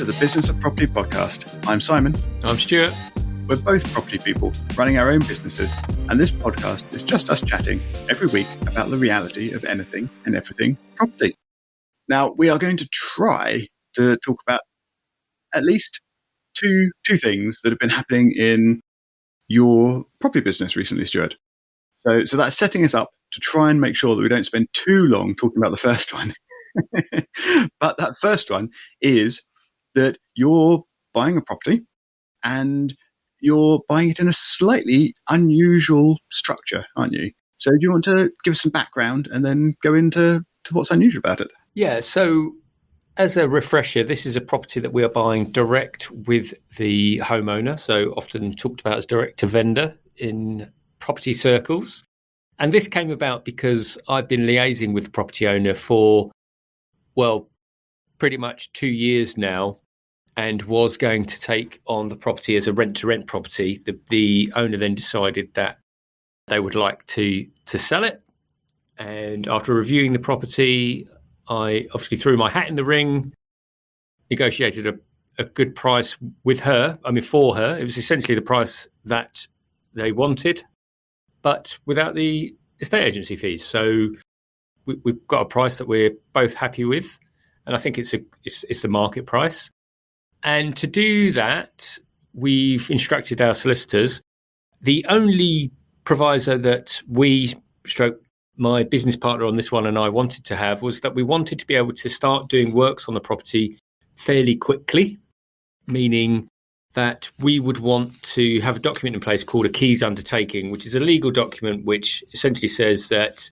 to the Business of Property podcast. I'm Simon. I'm Stuart. We're both property people running our own businesses, and this podcast is just us chatting every week about the reality of anything and everything property. Now, we are going to try to talk about at least two things that have been happening in your property business recently, Stuart. So that's setting us up to try and make sure that we don't spend too long talking about the first one. But that first one is that you're buying a property and you're buying it in a slightly unusual structure, aren't you? So do you want to give us some background and then go into what's unusual about it? Yeah, so as a refresher, this is a property that we are buying direct with the homeowner, so often talked about as direct to vendor in property circles. And this came about because I've been liaising with the property owner for, well, pretty much 2 years now, and was going to take on the property as a rent-to-rent property. The owner then decided that they would like to sell it. And after reviewing the property, I obviously threw my hat in the ring, negotiated a good price with her. For her. It was essentially the price that they wanted, but without the estate agency fees. So we've got a price that we're both happy with, and I think it's the market price. And to do that, we've instructed our solicitors. The only proviso that my business partner on this one and I wanted to have was that we wanted to be able to start doing works on the property fairly quickly, meaning that we would want to have a document in place called a keys undertaking, which is a legal document which essentially says that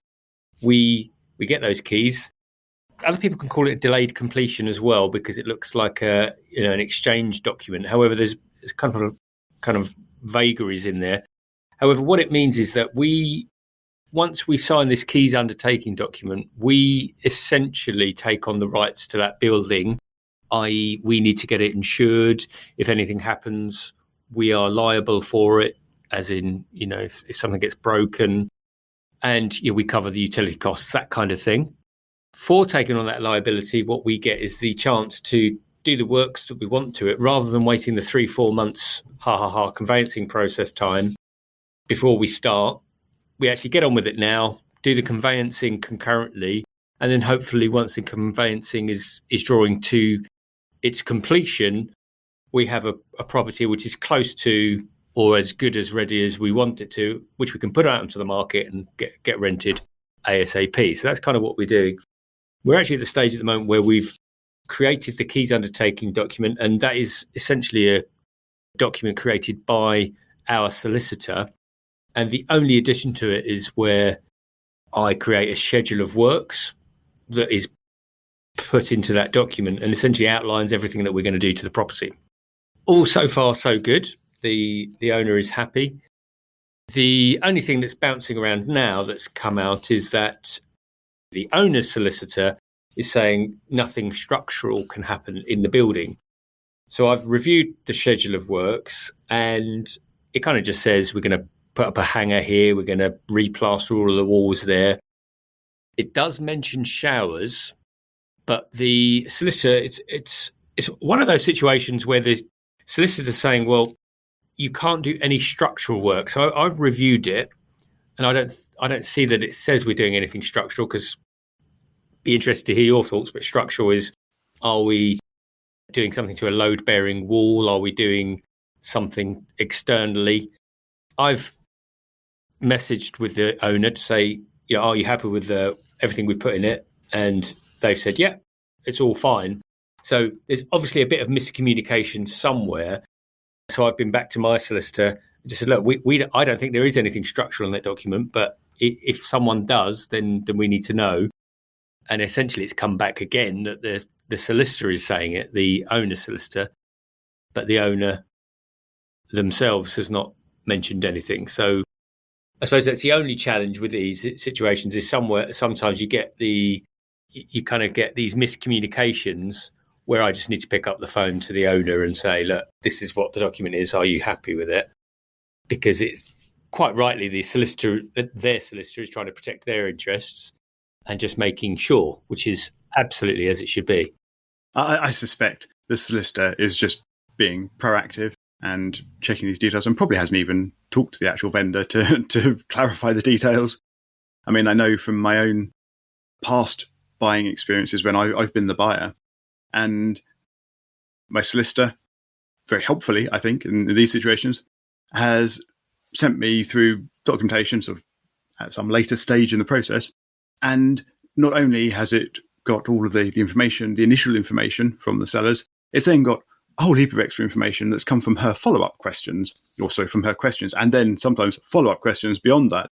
we get those keys. Other people can call it a delayed completion as well, because it looks like an exchange document. However, there's kind of vagaries in there. However, what it means is that once we sign this keys undertaking document, we essentially take on the rights to that building, i.e. we need to get it insured. If anything happens, we are liable for it, as in, if something gets broken, and we cover the utility costs, that kind of thing. For taking on that liability, what we get is the chance to do the works that we want to it, rather than waiting the 3-4 months conveyancing process time before we start. We actually get on with it now, do the conveyancing concurrently, and then hopefully once the conveyancing is drawing to its completion, we have a property which is close to or as good as ready as we want it to, which we can put out into the market and get rented ASAP. So that's kind of what we're doing. We're actually at the stage at the moment where we've created the keys undertaking document, and that is essentially a document created by our solicitor. And the only addition to it is where I create a schedule of works that is put into that document and essentially outlines everything that we're going to do to the property. All so far, so good. The owner is happy. The only thing that's bouncing around now that's come out is that the owner's solicitor is saying nothing structural can happen in the building. So I've reviewed the schedule of works, and it kind of just says we're going to put up a hanger here, we're going to replaster all of the walls there. It does mention showers, but the solicitor, it's one of those situations where there's solicitors saying, well, you can't do any structural work. So I've reviewed it, and I don't see that it says we're doing anything structural, because be interested to hear your thoughts. But structural is, are we doing something to a load-bearing wall? Are we doing something externally? I've messaged with the owner to say, are you happy with everything we put in it? And they've said, yeah, it's all fine. So there's obviously a bit of miscommunication somewhere. So I've been back to my solicitor and just said, look, I don't think there is anything structural in that document, but if someone does, then we need to know. And essentially it's come back again that the solicitor is saying it, the owner's solicitor, but the owner themselves has not mentioned anything. So I suppose that's the only challenge with these situations, is sometimes you kind of get these miscommunications where I just need to pick up the phone to the owner and say, look, this is what the document is. Are you happy with it? Because it's quite rightly their solicitor is trying to protect their interests and just making sure, which is absolutely as it should be. I suspect the solicitor is just being proactive and checking these details, and probably hasn't even talked to the actual vendor to clarify the details. I mean, I know from my own past buying experiences when I've been the buyer, and my solicitor, very helpfully, I think, in these situations, has sent me through documentation sort of at some later stage in the process. And not only has it got all of the information, the initial information from the sellers, it's then got a whole heap of extra information that's come from her follow-up questions, also from her questions, and then sometimes follow-up questions beyond that.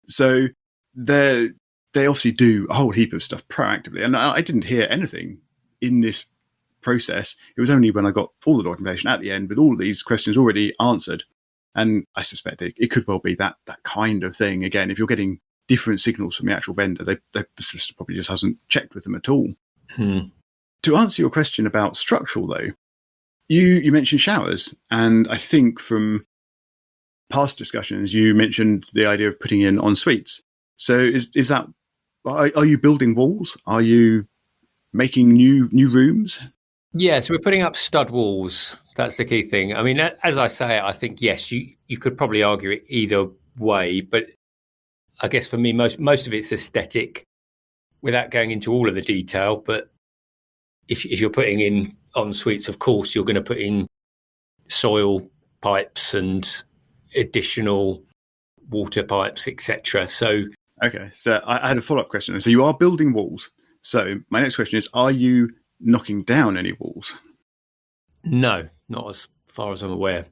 So they obviously do a whole heap of stuff proactively. And I didn't hear anything in this process. It was only when I got all the documentation at the end with all of these questions already answered. And I suspect it could well be that kind of thing. Again, if you're getting different signals from the actual vendor, the solicitor probably just hasn't checked with them at all. To answer your question about structural, though, you mentioned showers, and I think from past discussions you mentioned the idea of putting in en suites. So is that, are you building walls? Are you making new rooms? Yeah, so we're putting up stud walls. That's the key thing. I mean, as I say, I think yes, you could probably argue it either way, but I guess for me, most of it's aesthetic, without going into all of the detail. But if you're putting in en suites, of course, you're going to put in soil pipes and additional water pipes, etc. So, okay, so I had a follow-up question. So you are building walls. So my next question is: are you knocking down any walls? No, not as far as I'm aware.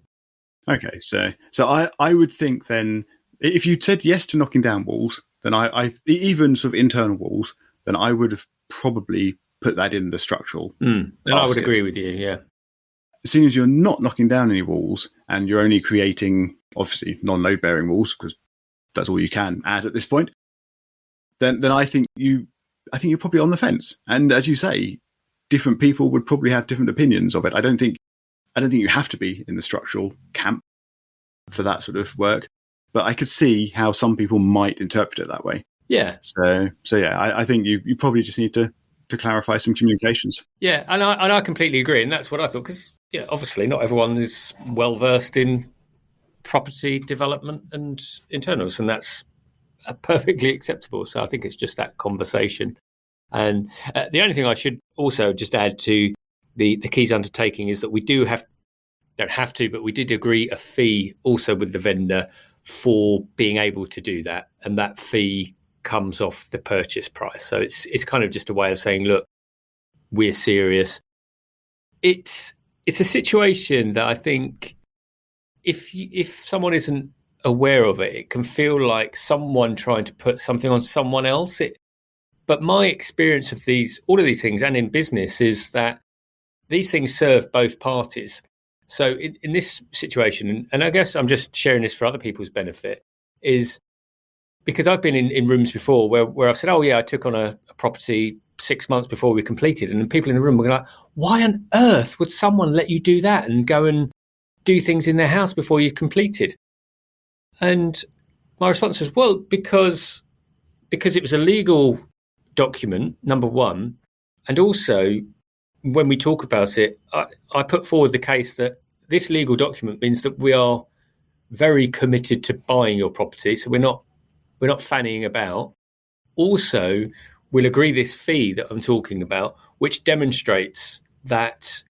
Okay, so I would think then, if you said yes to knocking down walls, then I even sort of internal walls, then I would have probably put that in the structural. And I would agree with you, yeah. Seeing as you're not knocking down any walls and you're only creating, obviously, non-load bearing walls, because that's all you can add at this point, then I think you're probably on the fence. And as you say, different people would probably have different opinions of it. I don't think you have to be in the structural camp for that sort of work, but I could see how some people might interpret it that way. Yeah. So yeah, I think you probably just need to clarify some communications. Yeah, and I completely agree, and that's what I thought, because yeah, obviously not everyone is well versed in property development and internals, and that's perfectly acceptable. So I think it's just that conversation. And the only thing I should also just add to the Keys undertaking is that we don't have to, but we did agree a fee also with the vendor for being able to do that, and that fee comes off the purchase price. So it's kind of just a way of saying, look, we're serious. It's a situation that I think if someone isn't aware of it, it can feel like someone trying to put something on someone else. But my experience of all of these things, and in business, is that these things serve both parties. So in this situation, and I guess I'm just sharing this for other people's benefit, is because I've been in rooms before where I've said, oh yeah, I took on a property 6 months before we completed, and people in the room were like, why on earth would someone let you do that and go and do things in their house before you completed? And my response was, well, because it was a legal document, number one, and also when we talk about it, I put forward the case that this legal document means that we are very committed to buying your property, so we're not fannying about. Also, we'll agree this fee that I'm talking about, which demonstrates that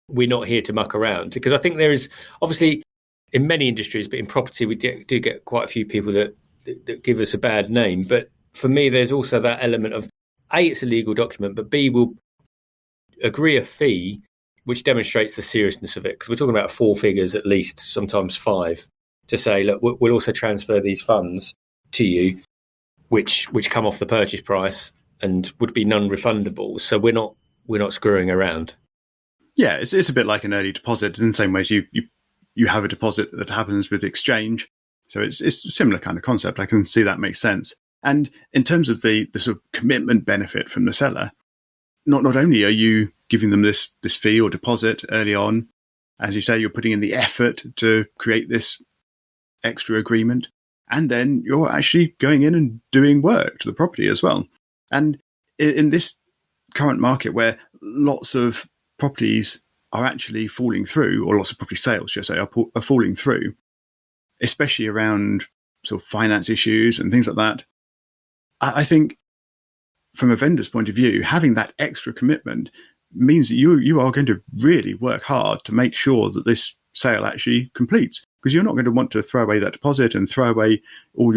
we're not here to muck around. Because I think there is, obviously, in many industries, but in property, we do get quite a few people that give us a bad name. But for me, there's also that element of, A, it's a legal document, but B, we'll agree a fee which demonstrates the seriousness of it. Because we're talking about 4 figures at least, sometimes 5, to say, look, we'll also transfer these funds to you, which come off the purchase price and would be non-refundable. So we're not screwing around. Yeah, it's a bit like an early deposit in the same way as you have a deposit that happens with exchange. So it's a similar kind of concept. I can see that makes sense. And in terms of the sort of commitment benefit from the seller, not only are you giving them this fee or deposit early on, as you say, you're putting in the effort to create this extra agreement, and then you're actually going in and doing work to the property as well. And in this current market where lots of properties are actually falling through, or lots of property sales, should I say, are falling through, especially around sort of finance issues and things like that. I think from a vendor's point of view, having that extra commitment means that you are going to really work hard to make sure that this sale actually completes, because you're not going to want to throw away that deposit and throw away all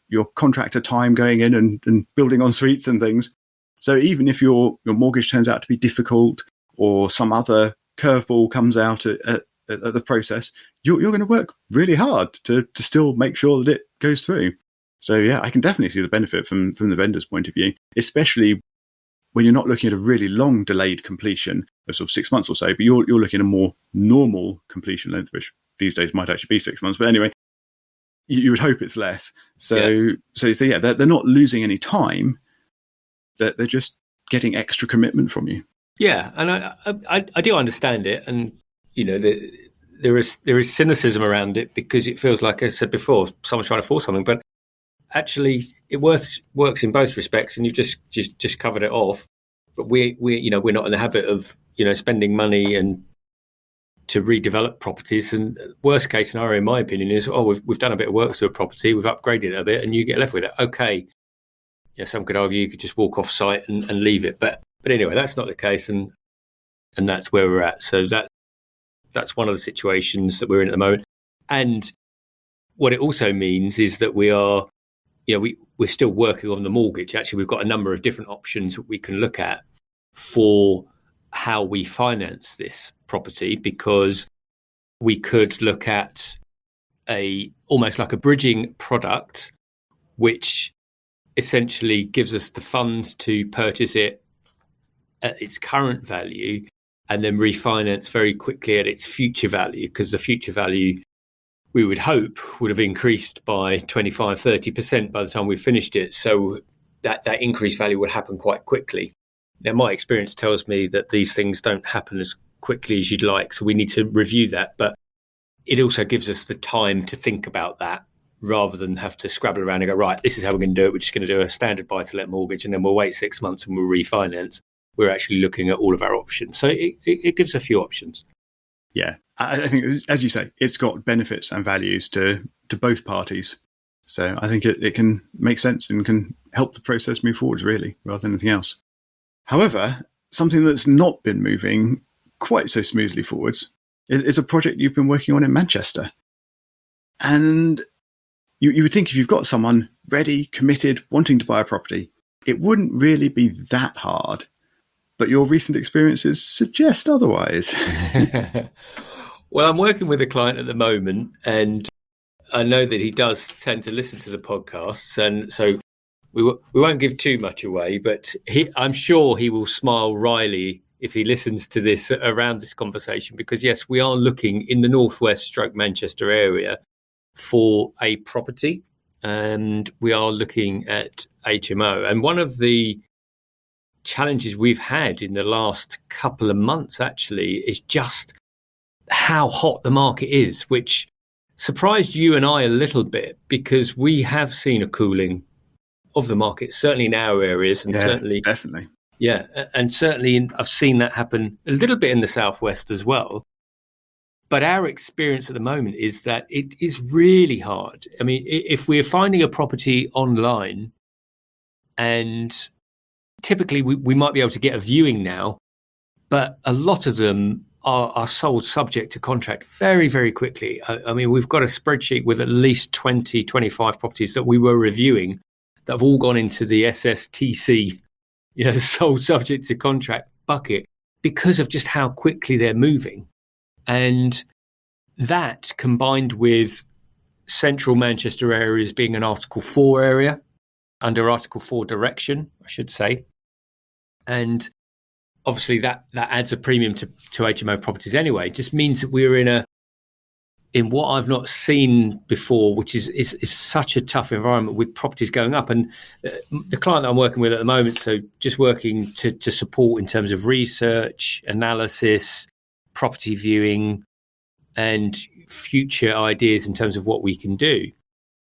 your contractor time going in and building en suites and things. So even if your mortgage turns out to be difficult, or some other curveball comes out at the process, you're going to work really hard to still make sure that it goes through. So yeah, I can definitely see the benefit from the vendor's point of view, especially when you're not looking at a really long delayed completion of sort of 6 months or so, but you're looking at a more normal completion length, which these days might actually be 6 months. But anyway, you would hope it's less. So yeah, they're not losing any time. They're just getting extra commitment from you. Yeah, and I do understand it, and there is cynicism around it, because it feels like, I said before, someone's trying to force something, but actually it works in both respects, and you've just covered it off. But we're not in the habit of spending money and to redevelop properties. And worst case scenario, in my opinion, is we've done a bit of work to a property, we've upgraded it a bit, and you get left with it. Okay, some could argue you could just walk off site and leave it, but anyway, that's not the case, and that's where we're at. So that's one of the situations that we're in at the moment. And what it also means is that we are, we're still working on the mortgage. Actually, we've got a number of different options that we can look at for how we finance this property, because we could look at almost like a bridging product, which essentially gives us the funds to purchase it at its current value and then refinance very quickly at its future value, because the future value, we would hope, would have increased by 25-30% by the time we finished it. So that increased value would happen quite quickly. Now, my experience tells me that these things don't happen as quickly as you'd like, so we need to review that. But it also gives us the time to think about that, rather than have to scrabble around and go, right, this is how we're going to do it. We're just going to do a standard buy-to-let mortgage, and then we'll wait 6 months and we'll refinance. We're actually looking at all of our options. So it gives a few options. Yeah, I think, as you say, it's got benefits and values to both parties. So I think it can make sense and can help the process move forward, really, rather than anything else. However, something that's not been moving quite so smoothly forwards is a project you've been working on in Manchester. And you would think if you've got someone ready, committed, wanting to buy a property, it wouldn't really be that hard. But your recent experiences suggest otherwise. Well, I'm working with a client at the moment, and I know that he does tend to listen to the podcasts, and so we won't give too much away, but I'm sure he will smile wryly if he listens to this around this conversation, because yes, we are looking in the northwest / Manchester area for a property, and we are looking at HMO. And one of the challenges we've had in the last couple of months actually is just how hot the market is, which surprised you and I a little bit, because we have seen a cooling of the market, certainly in our areas, and certainly definitely. Yeah, and certainly I've seen that happen a little bit in the southwest as well. But our experience at the moment is that it is really hard. I mean, if we're finding a property online, and typically we might be able to get a viewing now, but a lot of them are sold subject to contract very, very quickly. I mean, we've got a spreadsheet with at least 20, 25 properties that we were reviewing that have all gone into the SSTC, sold subject to contract bucket, because of just how quickly they're moving. And that, combined with central Manchester areas being an Article 4 area, under Article 4 direction, I should say. And obviously that adds a premium to HMO properties anyway. It just means that we're in what I've not seen before, which is such a tough environment with properties going up. And the client that I'm working with at the moment, so just working to support in terms of research, analysis, property viewing, and future ideas in terms of what we can do.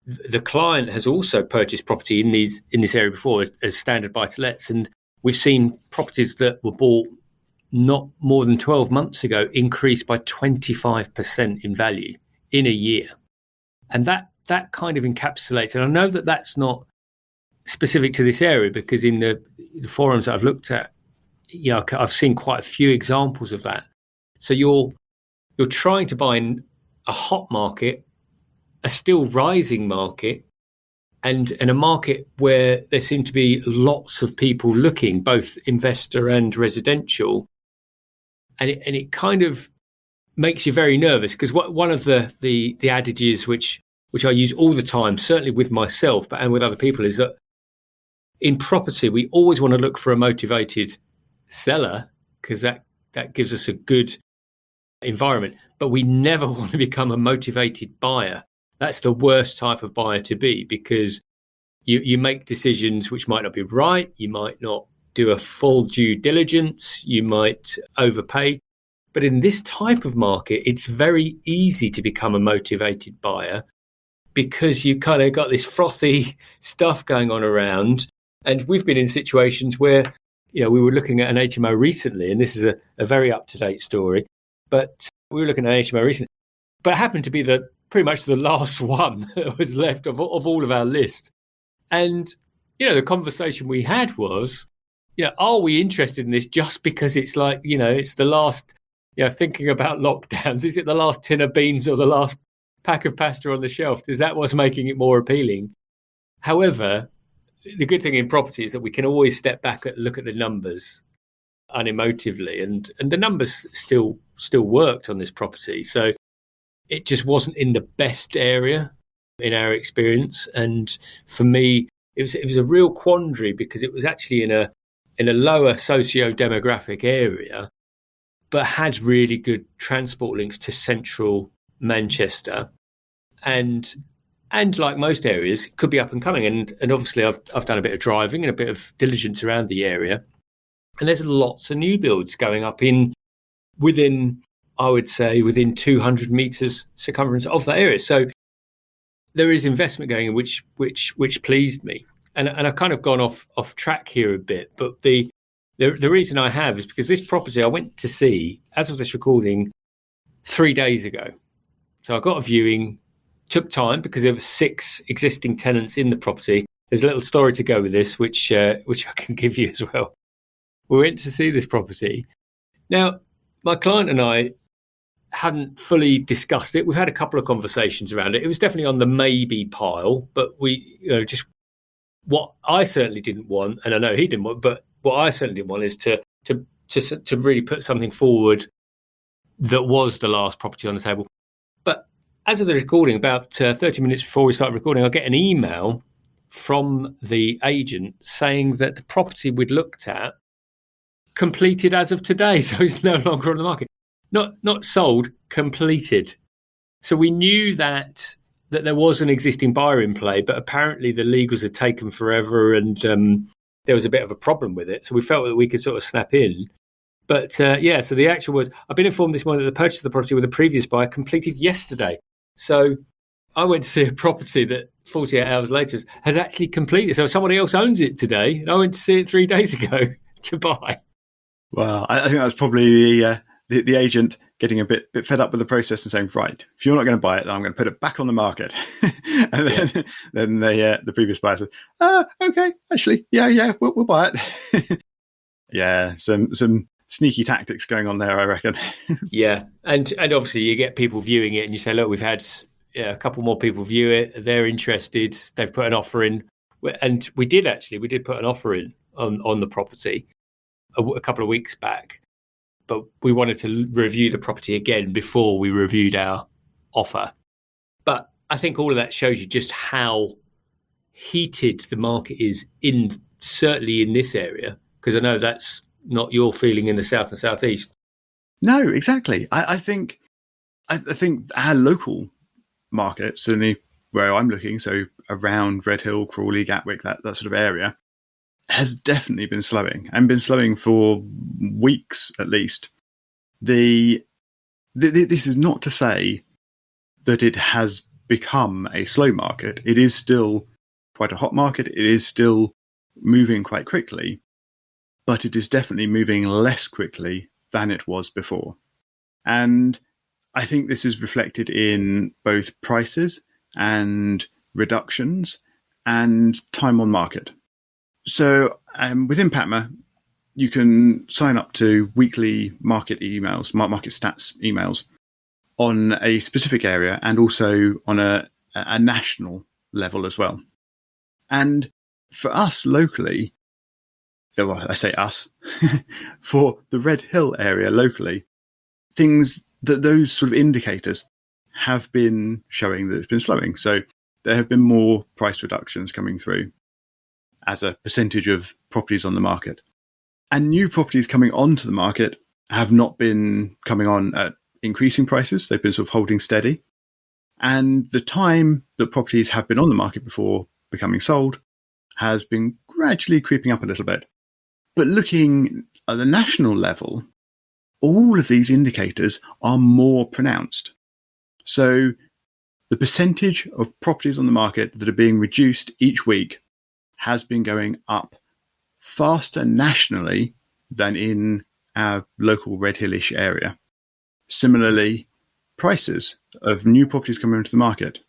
The client has also purchased property in this area before as standard buy-to-lets, and we've seen properties that were bought not more than 12 months ago, increased by 25% in value in a year. And that kind of encapsulates, and I know that that's not specific to this area, because in the forums that I've looked at, I've seen quite a few examples of that. So you're trying to buy in a hot market, a still rising market, and a market where there seem to be lots of people looking, both investor and residential, and it kind of makes you very nervous, because one of the adages which I use all the time, certainly with myself and with other people, is that in property we always want to look for a motivated seller, because that gives us a good environment, but we never want to become a motivated buyer. That's the worst type of buyer to be, because you make decisions which might not be right. You might not do a full due diligence. You might overpay. But in this type of market, it's very easy to become a motivated buyer, because you kind of got this frothy stuff going on around. And we've been in situations where, we were looking at an HMO recently, and this is a very up-to-date story, but we were looking at an HMO recently, but it happened to be pretty much the last one that was left of all of our list. And, the conversation we had was, are we interested in this just because it's like, it's the last, thinking about lockdowns, is it the last tin of beans or the last pack of pasta on the shelf? Is that what's making it more appealing? However, the good thing in property is that we can always step back and look at the numbers unemotively, and the numbers still worked on this property. So it just wasn't in the best area in our experience. And for me, it was a real quandary, because it was actually in a lower socio-demographic area, but had really good transport links to central Manchester, and like most areas, could be up and coming. And obviously I've done a bit of driving and a bit of diligence around the area, and there's lots of new builds going up within 200 metres circumference of that area. So there is investment going in, which pleased me. And I've kind of gone off track here a bit, but the reason I have is because this property I went to see, as of this recording, 3 days ago. So I got a viewing, took time because there were 6 existing tenants in the property. There's a little story to go with this, which I can give you as well. We went to see this property. Now, my client and I hadn't fully discussed it. We've had a couple of conversations around it. It was definitely on the maybe pile, but we, just what I certainly didn't want, and I know he didn't want, but what I certainly didn't want is to really put something forward that was the last property on the table. But as of the recording, about 30 minutes before we started recording, I get an email from the agent saying that the property we'd looked at completed as of today, so it's no longer on the market. Not sold, completed. So we knew that there was an existing buyer in play, but apparently the legals had taken forever, and there was a bit of a problem with it. So we felt that we could sort of snap in. But so the actual was, I've been informed this morning that the purchase of the property with a previous buyer completed yesterday. So I went to see a property that 48 hours later has actually completed. So somebody else owns it today, and I went to see it 3 days ago to buy. Well, I think that's probably the agent getting a bit fed up with the process and saying, right, if you're not going to buy it, then I'm going to put it back on the market. And then the previous buyer said, okay, actually, yeah, we'll buy it. Yeah, some sneaky tactics going on there, I reckon. Yeah, and obviously you get people viewing it, and you say, look, we've had a couple more people view it. They're interested. They've put an offer in, and we did put an offer in on the property a couple of weeks back. But we wanted to review the property again before we reviewed our offer. But I think all of that shows you just how heated the market is certainly in this area, because I know that's not your feeling in the south and southeast. No, exactly. I think our local market, certainly where I'm looking, so around Redhill, Crawley, Gatwick, that sort of area, has definitely been slowing for weeks at least. This is not to say that it has become a slow market. It is still quite a hot market. It is still moving quite quickly, but it is definitely moving less quickly than it was before. And I think this is reflected in both prices and reductions and time on market. So within PATMA, you can sign up to weekly market emails, market stats emails on a specific area and also on a national level as well. And for us locally, well, I say us, for the Red Hill area locally, those sort of indicators have been showing that it's been slowing. So there have been more price reductions coming through as a percentage of properties on the market. And new properties coming onto the market have not been coming on at increasing prices. They've been sort of holding steady. And the time that properties have been on the market before becoming sold has been gradually creeping up a little bit. But looking at the national level, all of these indicators are more pronounced. So the percentage of properties on the market that are being reduced each week has been going up faster nationally than in our local Red Hill-ish area. Similarly, prices of new properties coming into the market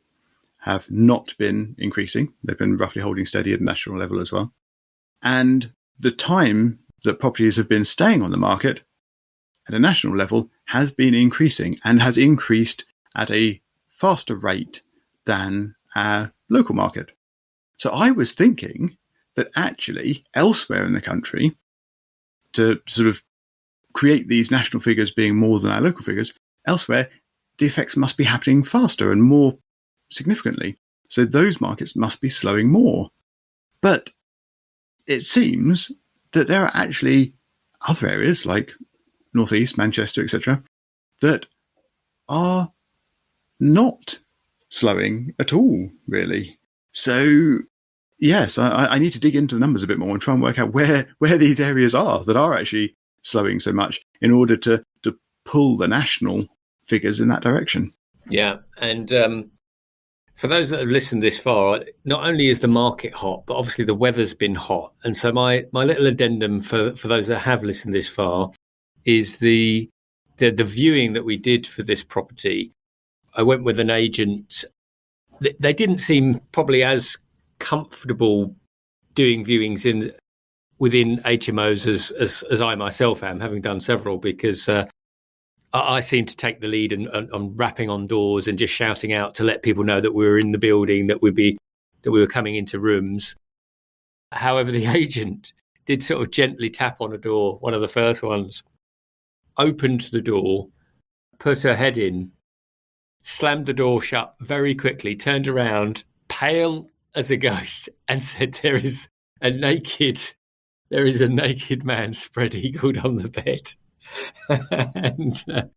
have not been increasing. They've been roughly holding steady at a national level as well. And the time that properties have been staying on the market at a national level has been increasing and has increased at a faster rate than our local market. So I was thinking that actually elsewhere in the country, to sort of create these national figures being more than our local figures, elsewhere the effects must be happening faster and more significantly. So those markets must be slowing more. But it seems that there are actually other areas like Northeast, Manchester, etc., that are not slowing at all, really. So, yes, I need to dig into the numbers a bit more and try and work out where these areas are that are actually slowing so much in order to pull the national figures in that direction. Yeah, and for those that have listened this far, not only is the market hot, but obviously the weather's been hot. And so my little addendum for those that have listened this far is the viewing that we did for this property. I went with an agent. They didn't seem probably as comfortable doing viewings within HMOs as I myself am, having done several, because I seem to take the lead on rapping on doors and just shouting out to let people know that we were in the building, that we were coming into rooms. However, the agent did sort of gently tap on a door, one of the first ones, opened the door, put her head in, slammed the door shut very quickly, turned around, pale as a ghost, and said, there is a naked man spread eagled on the bed. And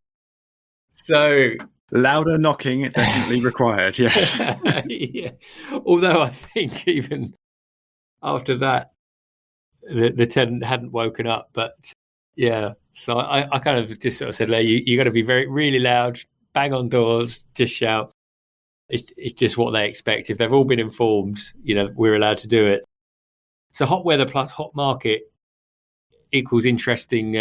so louder knocking definitely required. Yes. Yeah. Although I think even after that, the tenant hadn't woken up. But yeah, so I kind of just sort of said, you got to be really loud, bang on doors, just shout. It's just what they expect. If they've all been informed, we're allowed to do it. So hot weather plus hot market equals interesting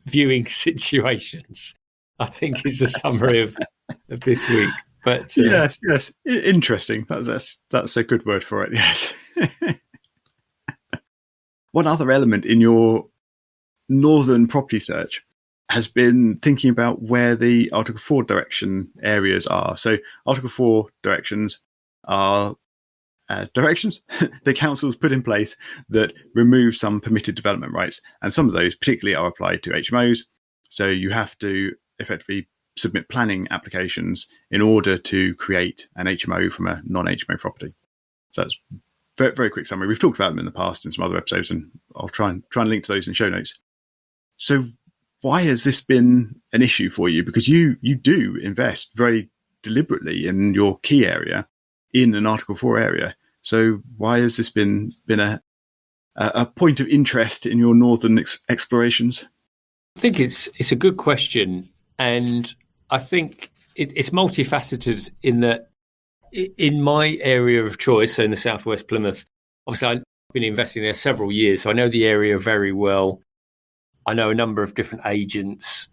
viewing situations, I think, is the summary of this week. But yes, interesting. That's a good word for it. Yes. One other element in your northern property search has been thinking about where the Article 4 direction areas are. So Article 4 directions are directions the council's put in place that remove some permitted development rights, and some of those particularly are applied to HMOs. So you have to effectively submit planning applications in order to create an HMO from a non-HMO property. So that's very, very quick summary. We've talked about them in the past in some other episodes, and I'll try and link to those in show notes. So why has this been an issue for you? Because you do invest very deliberately in your key area in an Article 4 area. So why has this been a point of interest in your northern explorations? I think it's a good question, and I think it's multifaceted in that in my area of choice, so in the southwest Plymouth, obviously I've been investing there several years, so I know the area very well. I know a number of different agents.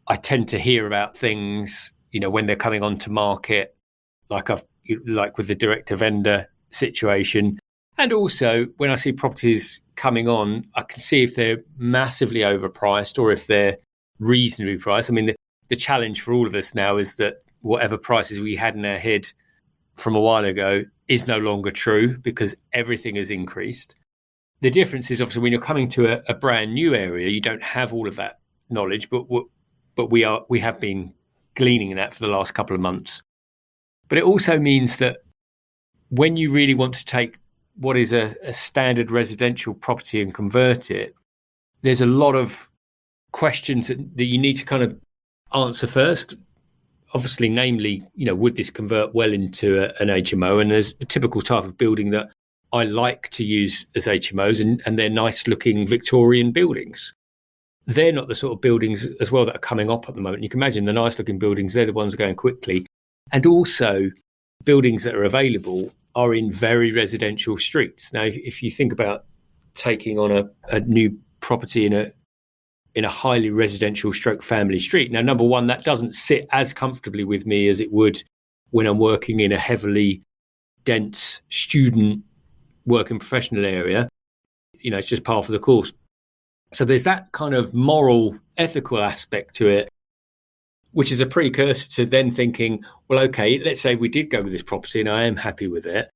I tend to hear about things, when they're coming onto market, like with the direct to vendor situation. And also when I see properties coming on, I can see if they're massively overpriced or if they're reasonably priced. I mean, the challenge for all of us now is that whatever prices we had in our head from a while ago is no longer true because everything has increased. The difference is obviously when you're coming to a brand new area, you don't have all of that knowledge, but we have been gleaning that for the last couple of months. But it also means that when you really want to take what is a standard residential property and convert it, there's a lot of questions that you need to kind of answer first. Obviously, namely, would this convert well into an HMO? And there's a typical type of building that I like to use as HMOs, and they're nice looking Victorian buildings. They're not the sort of buildings as well that are coming up at the moment. You can imagine the nice looking buildings, they're the ones going quickly. And also buildings that are available are in very residential streets. Now, if you think about taking on a new property in a highly residential stroke family street. Now, number one, that doesn't sit as comfortably with me as it would when I'm working in a heavily dense student working professional area. It's just par for the course. So there's that kind of moral, ethical aspect to it, which is a precursor to then thinking, well, okay, let's say we did go with this property and I am happy with it.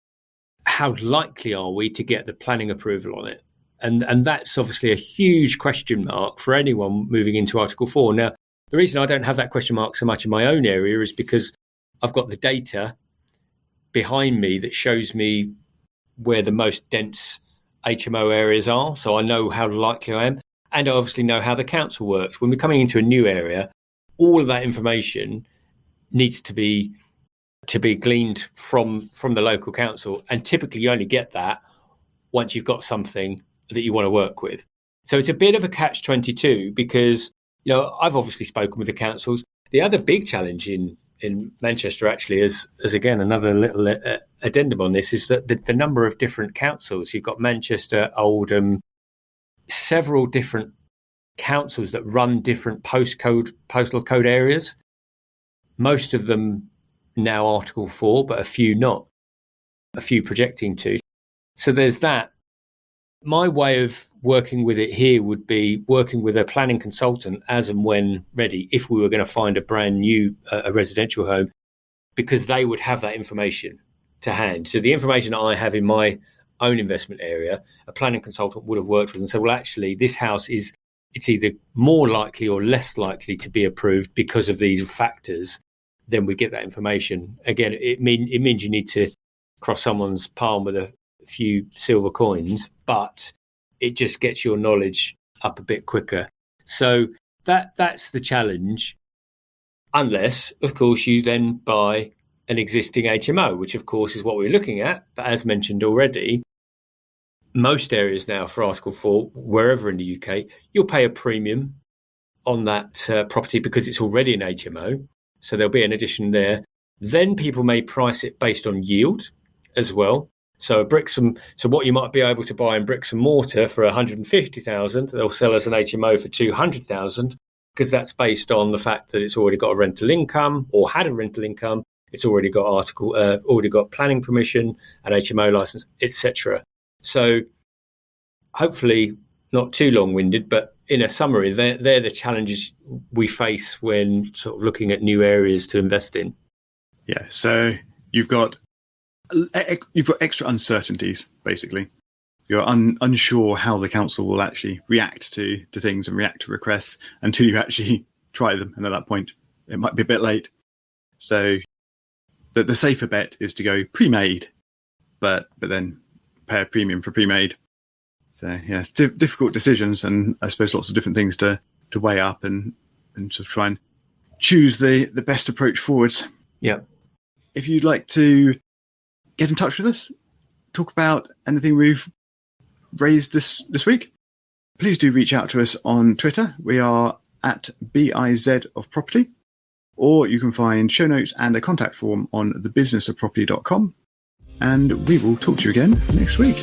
How likely are we to get the planning approval on it? And that's obviously a huge question mark for anyone moving into Article 4. Now, the reason I don't have that question mark so much in my own area is because I've got the data behind me that shows me where the most dense HMO areas are. So I know how likely I am. And I obviously know how the council works. When we're coming into a new area, all of that information needs to be gleaned from the local council. And typically you only get that once you've got something that you want to work with. So it's a bit of a catch-22 because, I've obviously spoken with the councils. The other big challenge in Manchester actually is again, another little addendum on this, is that the number of different councils. You've got Manchester, Oldham, several different councils that run different postal code areas. Most of them now Article 4, but a few not, a few projecting to. So there's that. My way of working with it here would be working with a planning consultant as and when ready, if we were going to find a brand new a residential home, because they would have that information to hand. So the information that I have in my own investment area, a planning consultant would have worked with and said, well, actually, this house it's either more likely or less likely to be approved because of these factors. Then we get that information. Again, it means you need to cross someone's palm with a few silver coins, but it just gets your knowledge up a bit quicker. So that's the challenge, unless, of course, you then buy an existing HMO, which, of course, is what we're looking at. But as mentioned already, most areas now for Article 4, wherever in the UK, you'll pay a premium on that property because it's already an HMO. So there'll be an addition there. Then people may price it based on yield as well. So so what you might be able to buy in bricks and mortar for 150,000, they'll sell as an HMO for 200,000 because that's based on the fact that it's already got a rental income or had a rental income. It's already got already got planning permission, an HMO license, etc. So hopefully not too long-winded, but in a summary, they're the challenges we face when sort of looking at new areas to invest in. Yeah, so you've got extra uncertainties, basically. You're unsure how the council will actually react to things and react to requests until you actually try them. And at that point, it might be a bit late. So the safer bet is to go pre-made, but then pay a premium for pre-made. So, yeah, it's difficult decisions, and I suppose lots of different things to weigh up and sort of try and choose the best approach forwards. Yeah. If you'd like to get in touch with us, talk about anything we've raised this week, please do reach out to us on Twitter. We are at BIZ of Property, or you can find show notes and a contact form on thebusinessofproperty.com. And we will talk to you again next week.